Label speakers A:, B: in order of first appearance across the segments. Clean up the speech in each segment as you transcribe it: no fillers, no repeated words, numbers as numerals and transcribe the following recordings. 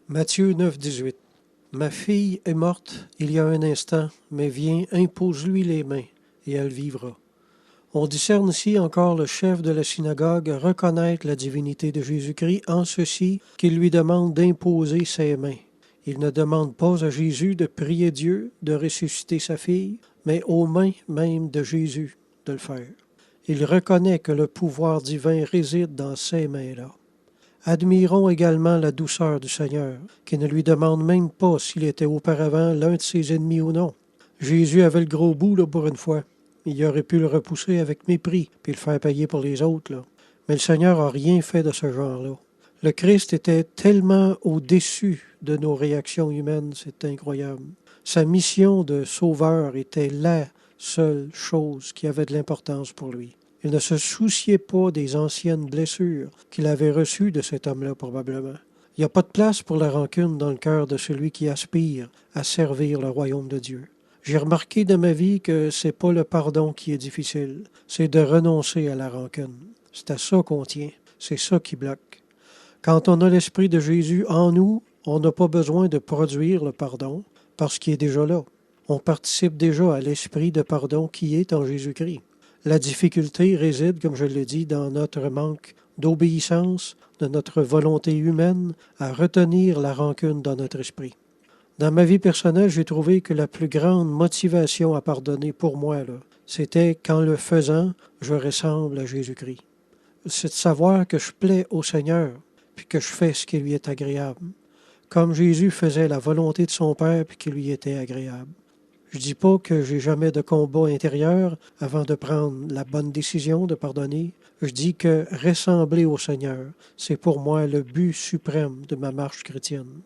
A: Matthieu 9, 18. Ma fille est morte il y a un instant, mais viens, impose-lui les mains, et elle vivra. On discerne ici encore le chef de la synagogue reconnaître la divinité de Jésus-Christ en ceci qu'il lui demande d'imposer ses mains. Il ne demande pas à Jésus de prier Dieu de ressusciter sa fille, mais aux mains même de Jésus de le faire. Il reconnaît que le pouvoir divin réside dans ces mains-là. Admirons également la douceur du Seigneur, qui ne lui demande même pas s'il était auparavant l'un de ses ennemis ou non. Jésus avait le gros bout là, pour une fois. Il aurait pu le repousser avec mépris, puis le faire payer pour les autres. Là. Mais le Seigneur n'a rien fait de ce genre-là. Le Christ était tellement au-dessus de nos réactions humaines, c'est incroyable. Sa mission de sauveur était la seule chose qui avait de l'importance pour lui. Il ne se souciait pas des anciennes blessures qu'il avait reçues de cet homme-là, probablement. Il n'y a pas de place pour la rancune dans le cœur de celui qui aspire à servir le royaume de Dieu. J'ai remarqué dans ma vie que c'est pas le pardon qui est difficile, c'est de renoncer à la rancune. C'est à ça qu'on tient, c'est ça qui bloque. Quand on a l'Esprit de Jésus en nous, on n'a pas besoin de produire le pardon parce qu'il est déjà là. On participe déjà à l'Esprit de pardon qui est en Jésus-Christ. La difficulté réside, comme je l'ai dit, dans notre manque d'obéissance, de notre volonté humaine à retenir la rancune dans notre esprit. Dans ma vie personnelle, j'ai trouvé que la plus grande motivation à pardonner pour moi, c'était qu'en le faisant, je ressemble à Jésus-Christ. C'est de savoir que je plais au Seigneur, puis que je fais ce qui lui est agréable, comme Jésus faisait la volonté de son Père, puis qui lui était agréable. Je dis pas que j'ai jamais de combat intérieur avant de prendre la bonne décision de pardonner. Je dis que ressembler au Seigneur, c'est pour moi le but suprême de ma marche chrétienne.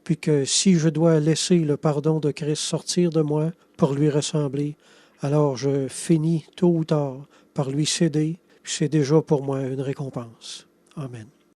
A: Puis que si je dois laisser le pardon de Christ sortir de moi pour lui ressembler, alors je finis tôt ou tard par lui céder, puis c'est déjà pour moi une récompense. Amen.